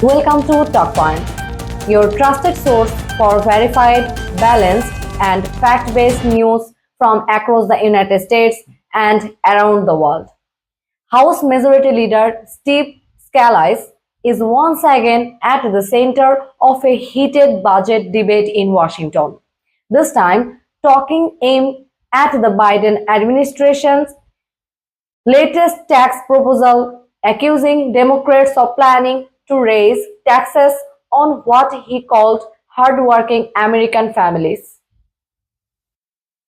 Welcome to Talkpoint, your trusted source for verified, balanced, and fact-based news from across the United States and around the world. House Majority Leader Steve Scalise is once again at the center of a heated budget debate in Washington. This time, talking aimed at the Biden administration's latest tax proposal, accusing Democrats of planning to raise taxes on what he called hardworking American families.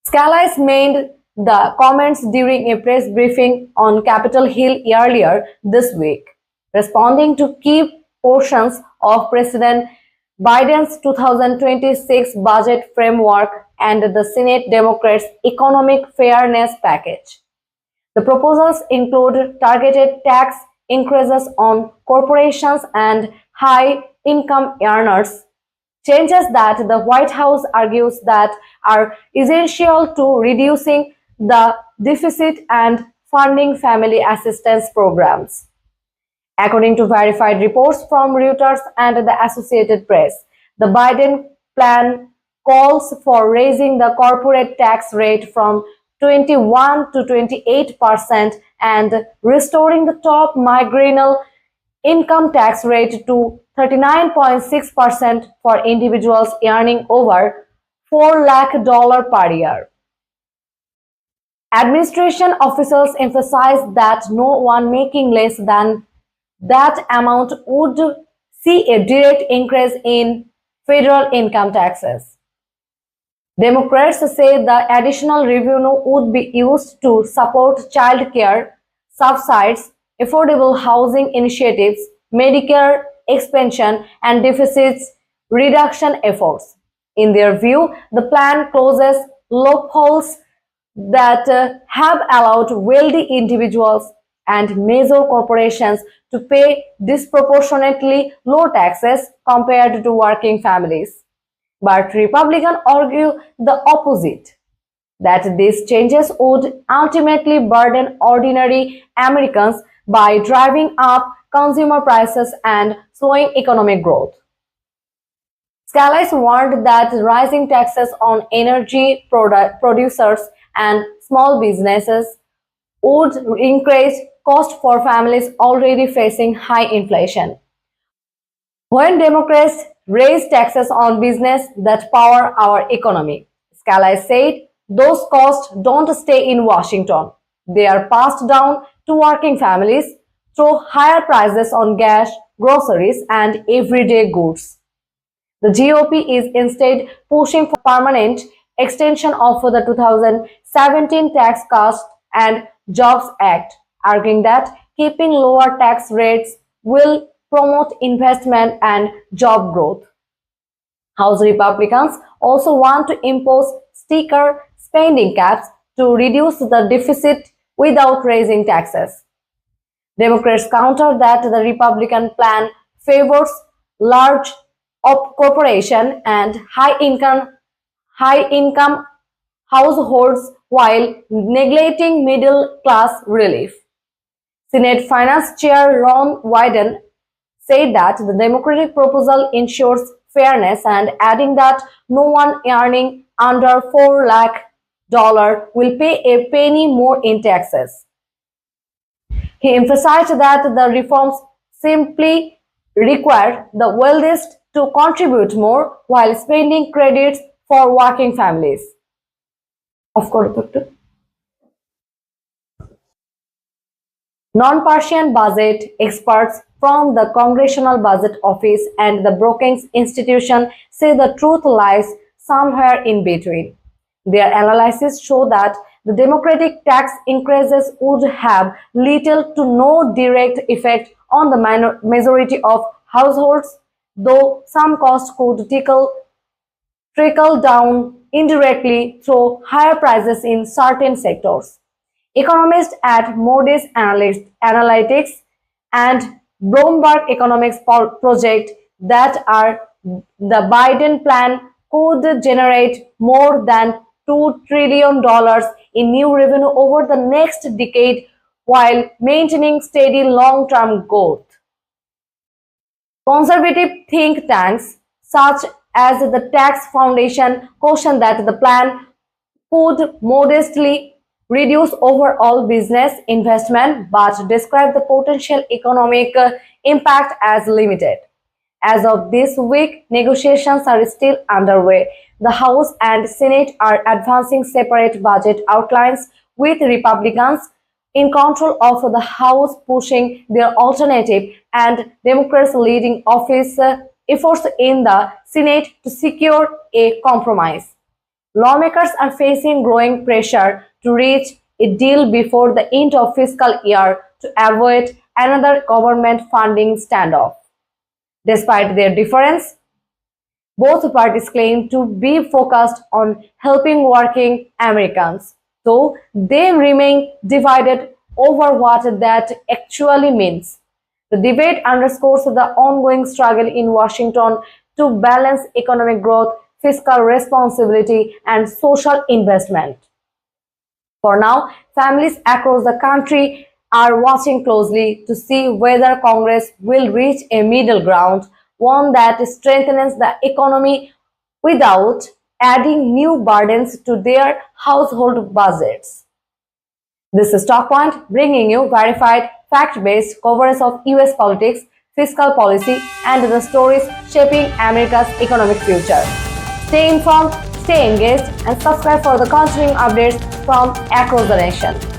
Scalise made the comments during a press briefing on Capitol Hill earlier this week, responding to key portions of President Biden's 2026 budget framework and the Senate Democrats' economic fairness package. The proposals include targeted tax increases on corporations and high-income earners, changes that the White House argues that are essential to reducing the deficit and funding family assistance programs. According to verified reports from Reuters and the Associated Press, the Biden plan calls for raising the corporate tax rate from 21 to 28% and restoring the top marginal income tax rate to 39.6% for individuals earning over $4 lakh per year. Administration officials emphasized that no one making less than that amount would see a direct increase in federal income taxes. Democrats say the additional revenue would be used to support child care subsidies, affordable housing initiatives, Medicare expansion, and deficits reduction efforts. In their view, the plan closes loopholes that have allowed wealthy individuals and major corporations to pay disproportionately low taxes compared to working families. But Republicans argue the opposite, that these changes would ultimately burden ordinary Americans by driving up consumer prices and slowing economic growth. Scalise warned that rising taxes on energy producers and small businesses would increase costs for families already facing high inflation. When Democrats raise taxes on business that power our economy, Scalise said, those costs don't stay in Washington. They are passed down to working families through higher prices on gas, groceries, and everyday goods. The GOP is instead pushing for permanent extension of the 2017 Tax Cuts and Jobs Act, arguing that keeping lower tax rates will promote investment and job growth. House Republicans also want to impose sticker spending caps to reduce the deficit without raising taxes. Democrats counter that the Republican plan favors large corporations and high-income households while neglecting middle-class relief. Senate Finance Chair Ron Wyden said that the Democratic proposal ensures fairness and adding that no one earning under $4 lakh will pay a penny more in taxes. He emphasized that the reforms simply require the wealthiest to contribute more while spending credits for working families. Of course, non-partisan budget experts from the Congressional Budget Office and the Brookings Institution say the truth lies somewhere in between. Their analysis show that the Democratic tax increases would have little to no direct effect on the majority of households, though some costs could trickle down indirectly through higher prices in certain sectors. Economists at Moody's Analytics and Bloomberg Economics project that the Biden plan could generate more than $2 trillion in new revenue over the next decade while maintaining steady long-term growth. Conservative think tanks such as the Tax Foundation caution that the plan could modestly reduce overall business investment but describe the potential economic impact as limited. As of this week, negotiations are still underway. The House and Senate are advancing separate budget outlines, with Republicans in control of the House pushing their alternative and Democrats leading office efforts in the Senate to secure a compromise. Lawmakers are facing growing pressure to reach a deal before the end of fiscal year to avoid another government funding standoff. Despite their difference, both parties claim to be focused on helping working Americans, though they remain divided over what that actually means. The debate underscores the ongoing struggle in Washington to balance economic growth, fiscal responsibility, and social investment. For now, families across the country are watching closely to see whether Congress will reach a middle ground, one that strengthens the economy without adding new burdens to their household budgets. This is Talkpoint, bringing you verified, fact-based coverage of US politics, fiscal policy, and the stories shaping America's economic future. Stay informed, stay engaged, and subscribe for the continuing updates from across the nation.